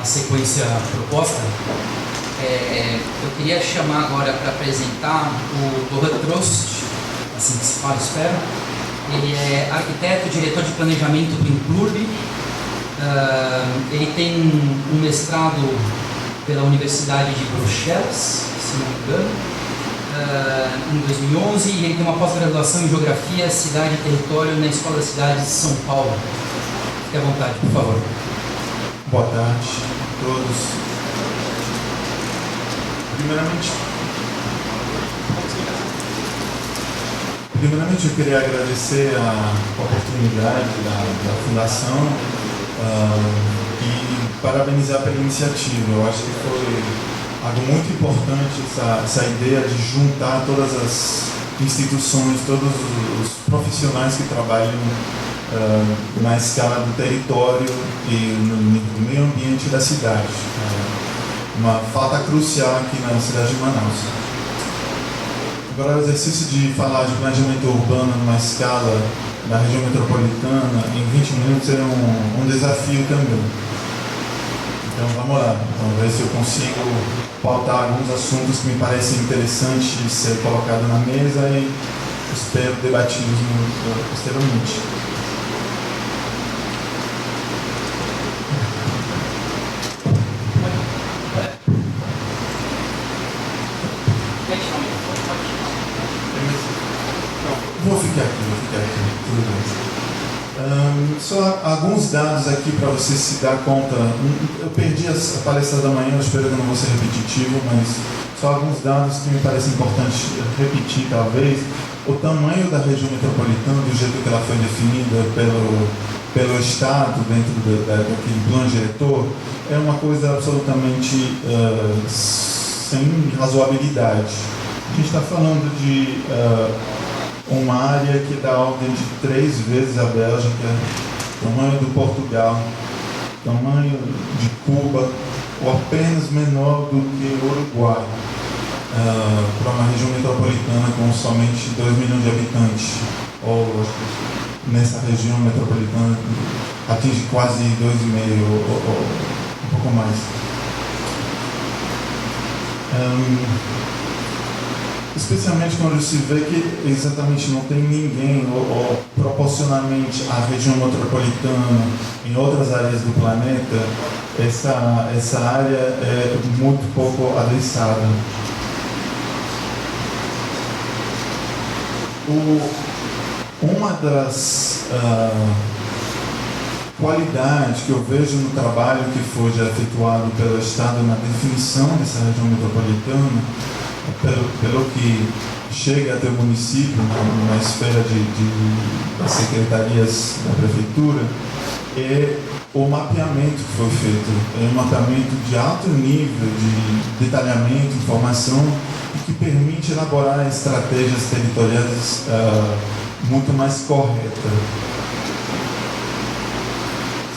sequência proposta. Eu queria chamar agora para apresentar o Doran Trost, assim que se fala, espero. Ele é arquiteto, diretor de planejamento do Implurb. Ele tem um mestrado pela Universidade de Bruxelas, se não me engano, em 2011, e ele tem uma pós-graduação em Geografia, Cidade e Território na Escola das Cidades de São Paulo. Fique à vontade, por favor. Boa tarde a todos. Primeiramente eu queria agradecer a oportunidade da Fundação e parabenizar pela iniciativa. Eu acho que foi algo muito importante essa ideia de juntar todas as instituições, todos os profissionais que trabalham na escala do território e no meio ambiente da cidade. Uma falta crucial aqui na cidade de Manaus. Agora, o exercício de falar de planejamento urbano numa escala da região metropolitana em 20 minutos é um desafio também. Então vamos lá, vamos ver se eu consigo pautar alguns assuntos que me parecem interessantes de ser colocado na mesa e espero debatidos posteriormente. Vou ficar aqui, tudo bem. Só alguns dados aqui para você se dar conta. Eu perdi a palestra da manhã, eu espero que eu não vou ser repetitivo, mas só alguns dados que me parecem importantes repetir, talvez. O tamanho da região metropolitana, do jeito que ela foi definida pelo Estado, dentro daquele plano diretor, é uma coisa absolutamente sem razoabilidade. A gente está falando de uma área que dá ordem de 3 vezes a Bélgica, tamanho do Portugal, tamanho de Cuba, ou apenas menor do que o Uruguai, para uma região metropolitana com somente 2 milhões de habitantes, ou nessa região metropolitana atinge quase 2,5 ou um pouco mais. Especialmente quando se vê que exatamente não tem ninguém, ou proporcionalmente à região metropolitana, em outras áreas do planeta, essa área é muito pouco adressada. Uma das qualidades que eu vejo no trabalho que foi já efetuado pelo Estado na definição dessa região metropolitana, pelo que chega até o município, na esfera das secretarias da prefeitura, é o mapeamento que foi feito. É um mapeamento de alto nível de detalhamento, informação, e que permite elaborar estratégias territoriais muito mais corretas.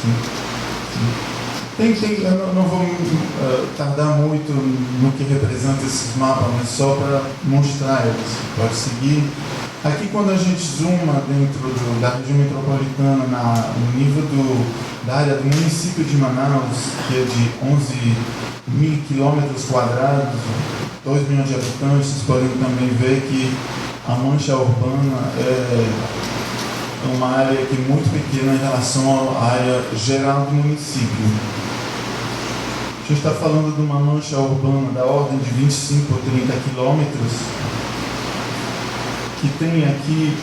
Sim. Eu não vou tardar muito no que representa esses mapas, mas só para mostrar eles. Pode seguir. Aqui, quando a gente zooma dentro da região metropolitana, no nível da área do município de Manaus, que é de 11 mil quilômetros quadrados, 2 milhões de habitantes, vocês podem também ver que a mancha urbana é uma área que é muito pequena em relação à área geral do município. A gente está falando de uma mancha urbana da ordem de 25 ou 30 quilômetros, que tem aqui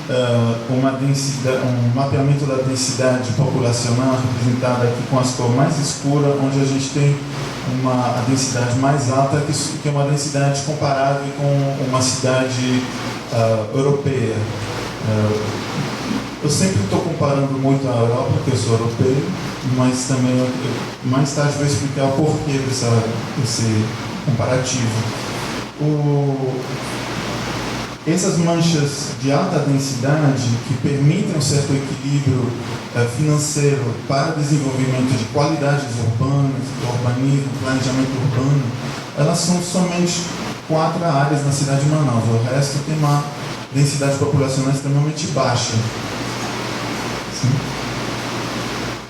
um mapeamento da densidade populacional, representada aqui com as cores mais escuras, onde a gente tem a densidade mais alta, que é uma densidade comparável com uma cidade europeia. Eu sempre estou comparando muito a Europa, porque eu sou europeu, mas também mais tarde vou explicar o porquê desse comparativo. Essas manchas de alta densidade, que permitem um certo equilíbrio financeiro para o desenvolvimento de qualidades urbanas, urbanismo, planejamento urbano, elas são somente 4 áreas na cidade de Manaus. O resto tem uma densidade populacional extremamente baixa. Sim.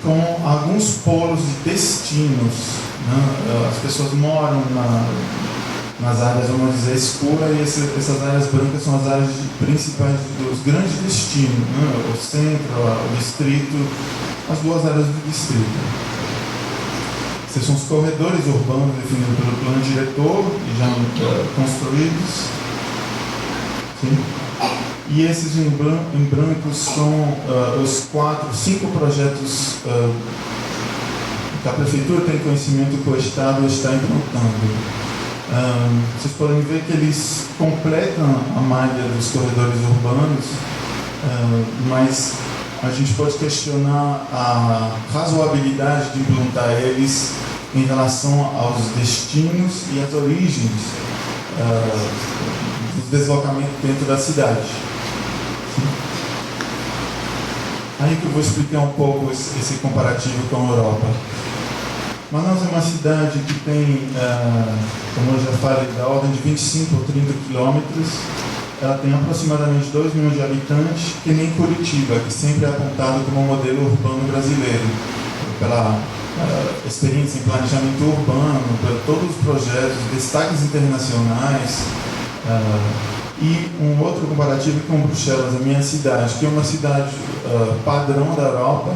com alguns polos de destinos, né? As pessoas moram nas áreas, vamos dizer, escuras, e essas áreas brancas são as áreas principais dos grandes destinos, né? O centro, o distrito, as duas áreas do distrito. Esses são os corredores urbanos definidos pelo plano diretor e já construídos. Sim. E esses em branco são os 5 projetos que a prefeitura tem conhecimento que o Estado está implantando. Vocês podem ver que eles completam a malha dos corredores urbanos, mas a gente pode questionar a razoabilidade de implantar eles em relação aos destinos e às origens dos deslocamentos dentro da cidade. Aí que eu vou explicar um pouco esse comparativo com a Europa. Manaus é uma cidade que tem, como eu já falei, da ordem de 25 ou 30 quilômetros. Ela tem aproximadamente 2 milhões de habitantes, que nem Curitiba, que sempre é apontado como modelo urbano brasileiro, pela experiência em planejamento urbano, por todos os projetos, destaques internacionais. E um outro comparativo com Bruxelas, a minha cidade, que é uma cidade padrão da Europa.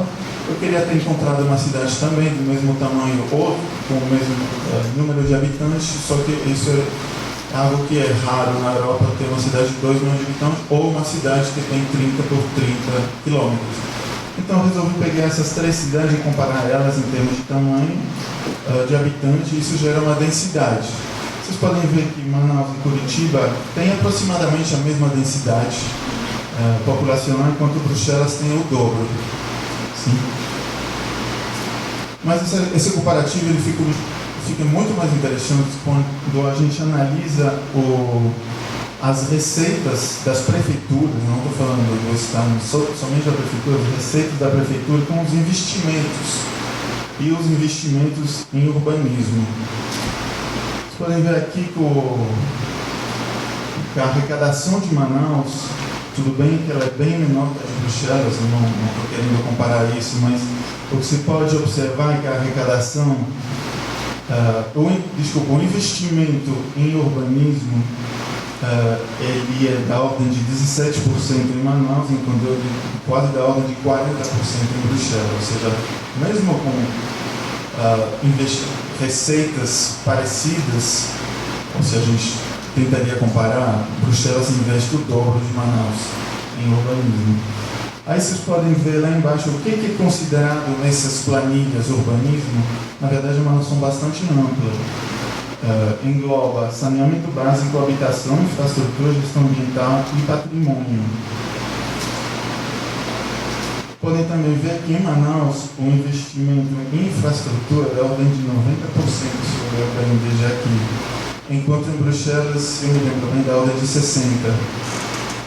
Eu queria ter encontrado uma cidade também do mesmo tamanho ou com o mesmo número de habitantes, só que isso é algo que é raro na Europa, ter uma cidade de 2 milhões de habitantes ou uma cidade que tem 30 por 30 quilômetros. Então eu resolvi pegar essas 3 cidades e comparar elas em termos de tamanho de habitante, e isso gera uma densidade. Vocês podem ver que Manaus e Curitiba têm aproximadamente a mesma densidade populacional, enquanto Bruxelas tem o dobro. Sim. Mas esse comparativo ele fica muito mais interessante quando a gente analisa as receitas das prefeituras, não estou falando do Estado, somente da prefeitura, as receitas da prefeitura com os investimentos e os investimentos em urbanismo. Vocês podem ver aqui que a arrecadação de Manaus, tudo bem que ela é bem menor que a de Bruxelas, eu não estou querendo comparar isso, mas o que se pode observar é que a arrecadação, o investimento em urbanismo, ele é da ordem de 17% em Manaus, enquanto ele quase da ordem de 40% em Bruxelas. Ou seja, mesmo com receitas parecidas, ou se a gente tentaria comparar, Bruxelas investe o dobro de Manaus em urbanismo. Aí vocês podem ver lá embaixo o que é considerado nessas planilhas urbanismo. Na verdade, é uma noção bastante ampla. Engloba saneamento básico, habitação, infraestrutura, gestão ambiental e patrimônio. Podem também ver que em Manaus o investimento em infraestrutura é da ordem de 90%, se eu olhar para INDEG aqui, enquanto em Bruxelas, eu me lembro bem, da ordem de 60%.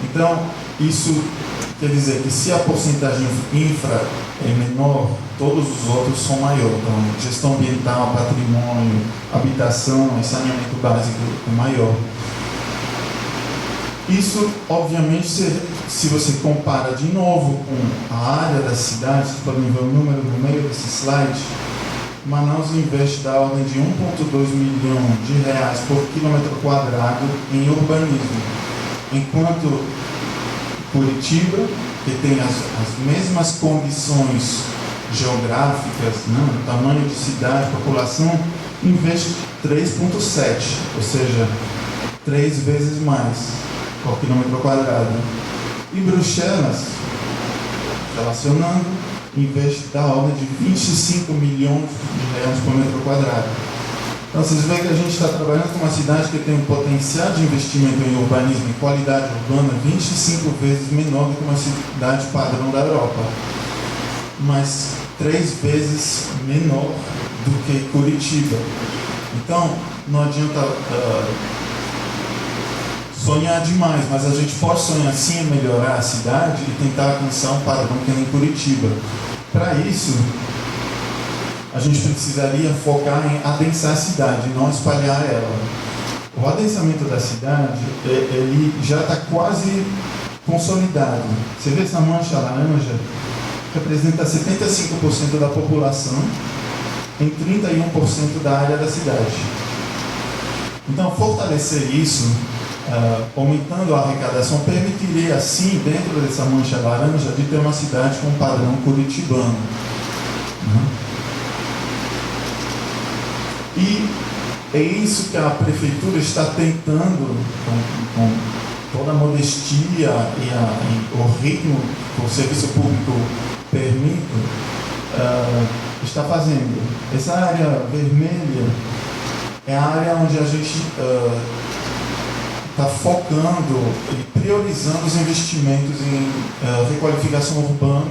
Então, isso quer dizer que se a porcentagem infra é menor, todos os outros são maiores. Então, gestão ambiental, patrimônio, habitação e saneamento básico é maior. Isso, obviamente, se você compara de novo com a área da cidade, vocês podem ver o número no meio desse slide, Manaus investe da ordem de 1,2 milhão de reais por quilômetro quadrado em urbanismo, enquanto Curitiba, que tem as mesmas condições geográficas, né, tamanho de cidade, população, investe 3,7, ou seja, 3 vezes mais por quilômetro quadrado. E Bruxelas, relacionando, investe da ordem de 25 milhões de reais por metro quadrado. Então vocês veem que a gente está trabalhando com uma cidade que tem um potencial de investimento em urbanismo e qualidade urbana 25 vezes menor do que uma cidade padrão da Europa, mas 3 vezes menor do que Curitiba. Então não adianta sonhar demais, mas a gente pode sonhar sim em melhorar a cidade e tentar alcançar um padrão que nem Curitiba. Para isso, a gente precisaria focar em adensar a cidade, não espalhar ela. O adensamento da cidade, ele já está quase consolidado. Você vê essa mancha laranja? representa 75% da população em 31% da área da cidade. Então, fortalecer isso, aumentando a arrecadação, permitiria, assim, dentro dessa mancha laranja, de ter uma cidade com um padrão curitibano. E é isso que a prefeitura está tentando, com toda a modestia e o ritmo que o serviço público permite, está fazendo. Essa área vermelha é a área onde a gente está focando e priorizando os investimentos em requalificação urbana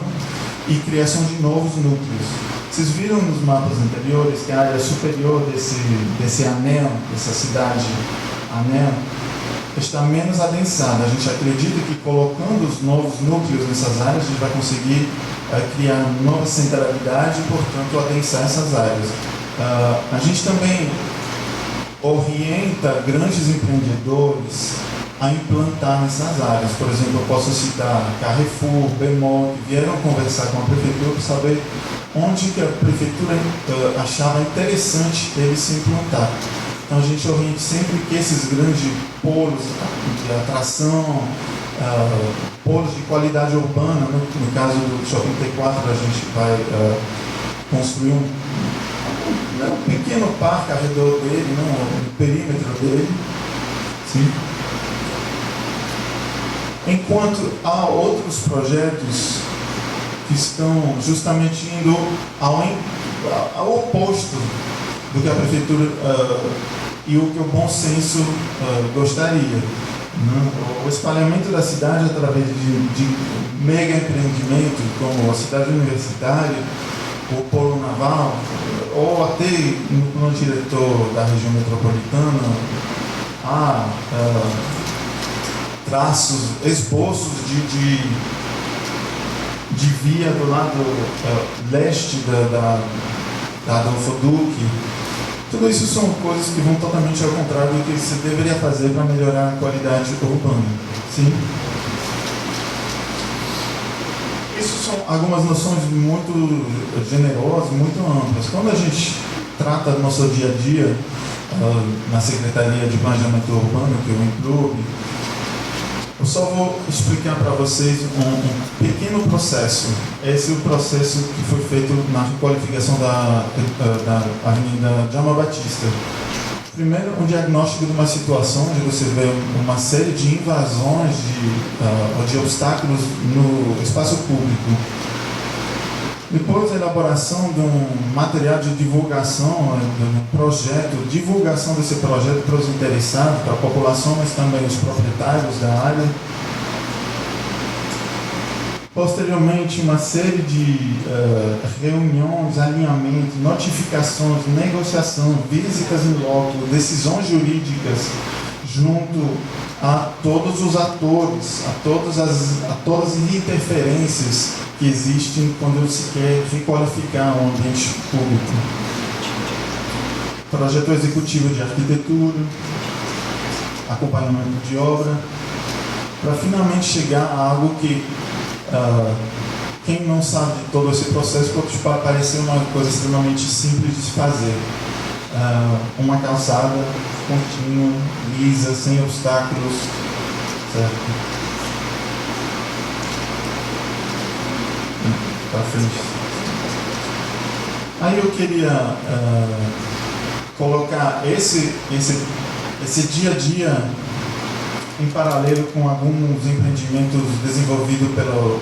e criação de novos núcleos. Vocês viram nos mapas anteriores que a área superior desse anel, dessa cidade anel, está menos adensada. A gente acredita que colocando os novos núcleos nessas áreas, a gente vai conseguir criar nova centralidade e, portanto, adensar essas áreas. A gente também orienta grandes empreendedores a implantar nessas áreas. Por exemplo, eu posso citar Carrefour, Bemol, que vieram conversar com a prefeitura para saber onde que a prefeitura achava interessante eles se implantar. Então a gente orienta sempre que esses grandes polos de atração, polos de qualidade urbana, no caso do Shopping T4, a gente vai construir um pequeno parque ao redor dele, no perímetro dele. Sim. Enquanto há outros projetos que estão justamente indo ao oposto do que a prefeitura e o que o bom senso gostaria. O espalhamento da cidade através de mega empreendimentos como a cidade universitária, o polo naval, ou até no plano diretor da região metropolitana, há traços, esboços de via do lado leste da Adolfo Duque. Tudo isso são coisas que vão totalmente ao contrário do que se deveria fazer para melhorar a qualidade urbana. Sim? Isso são algumas noções muito generosas, muito amplas. Quando a gente trata do nosso dia a dia, na Secretaria de Planejamento Urbano, que eu incluo, eu só vou explicar para vocês um pequeno processo. Esse é o processo que foi feito na requalificação da Avenida Djalma Batista. Primeiro, um diagnóstico de uma situação onde você vê uma série de invasões de obstáculos no espaço público. Depois, a elaboração de um material de divulgação, de um projeto, divulgação desse projeto para os interessados, para a população, mas também os proprietários da área. Posteriormente, uma série de reuniões, alinhamentos, notificações, negociação, visitas em loco, decisões jurídicas, junto a todos os atores, a todas as interferências que existem quando se quer requalificar um ambiente público. Projeto executivo de arquitetura, acompanhamento de obra, para finalmente chegar a algo que quem não sabe de todo esse processo pode parecer uma coisa extremamente simples de se fazer. Uma calçada contínua, lisa, sem obstáculos, certo? Para frente. Aí eu queria colocar esse dia a dia em paralelo com alguns empreendimentos desenvolvidos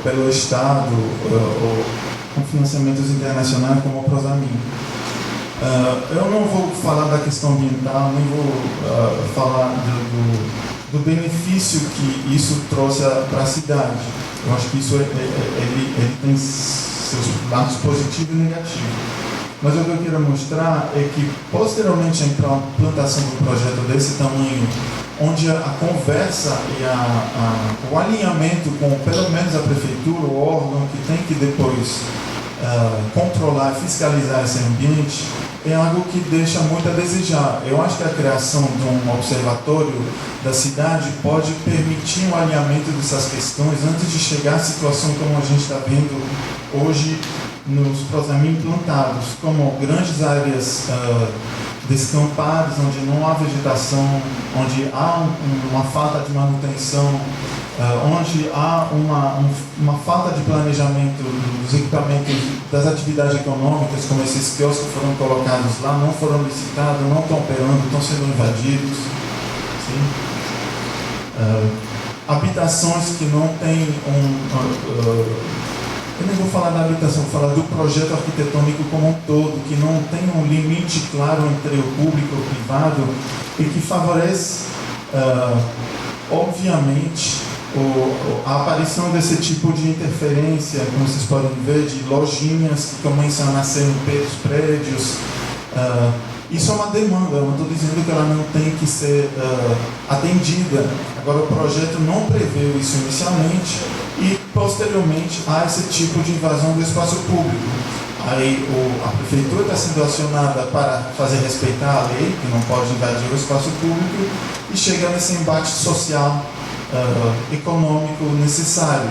pelo Estado ou com financiamentos internacionais como o Prosamin. Eu não vou falar da questão ambiental, nem vou falar do benefício que isso trouxe para a cidade. Eu acho que isso ele tem seus lados positivos e negativos. Mas o que eu quero mostrar é que, posteriormente à implantação do projeto desse tamanho, onde a conversa e o alinhamento com, pelo menos, a prefeitura, o órgão que tem que depois controlar e fiscalizar esse ambiente, é algo que deixa muito a desejar. Eu acho que a criação de um observatório da cidade pode permitir um alinhamento dessas questões antes de chegar à situação como a gente está vendo hoje nos Prosamin implantados, como grandes áreas descampadas, onde não há vegetação, onde há uma falta de manutenção, onde há uma falta de planejamento dos equipamentos, das atividades econômicas, como esses quiosques que foram colocados lá, não foram licitados, não estão operando, estão sendo invadidos. Sim? Habitações que não têm eu nem vou falar da habitação, vou falar do projeto arquitetônico como um todo, que não tem um limite claro entre o público e o privado e que favorece, obviamente, a aparição desse tipo de interferência, como vocês podem ver, de lojinhas que começam a nascer em prédios. Isso é uma demanda, eu não estou dizendo que ela não tem que ser atendida. Agora, o projeto não prevê isso inicialmente e, posteriormente, há esse tipo de invasão do espaço público. Aí a prefeitura está sendo acionada para fazer respeitar a lei, que não pode invadir o espaço público, e chega nesse embate social, econômico necessário.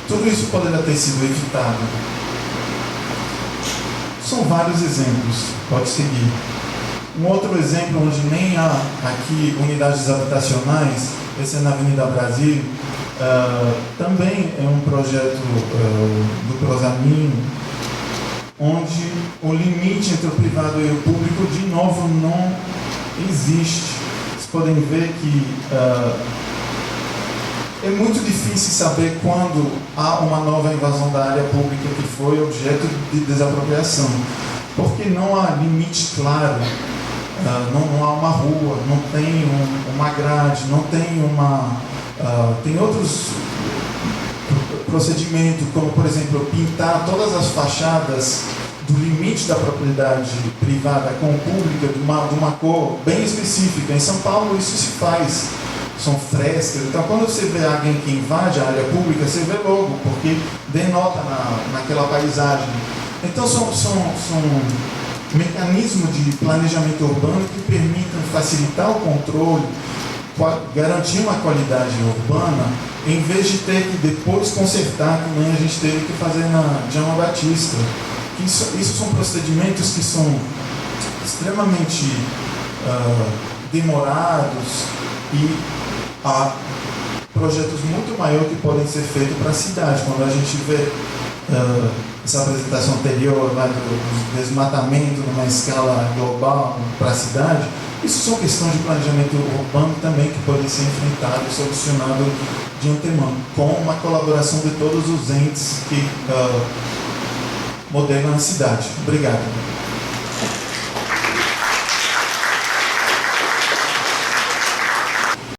Tudo isso poderia ter sido evitado. São vários exemplos, pode seguir. Um outro exemplo onde nem há aqui unidades habitacionais, esse é na Avenida Brasil, também é um projeto do Prosamin, onde o limite entre o privado e o público, de novo, não existe. Vocês podem ver que é muito difícil saber quando há uma nova invasão da área pública que foi objeto de desapropriação, porque não há limite claro. Não há uma rua, não tem uma grade, não tem tem outros procedimentos, como, por exemplo, pintar todas as fachadas do limite da propriedade privada com pública de uma cor bem específica. Em São Paulo isso se faz, são frescas. Então, quando você vê alguém que invade a área pública, você vê logo, porque denota naquela paisagem. Então, são mecanismos de planejamento urbano que permitam facilitar o controle, garantir uma qualidade urbana, em vez de ter que depois consertar, como a gente teve que fazer na João Batista. Isso são procedimentos que são extremamente demorados e há projetos muito maiores que podem ser feitos para a cidade. Quando a gente vê essa apresentação anterior lá do desmatamento numa escala global para a cidade, isso são questões de planejamento urbano também que podem ser enfrentadas e solucionadas de antemão, com uma colaboração de todos os entes que modelam a cidade. Obrigado.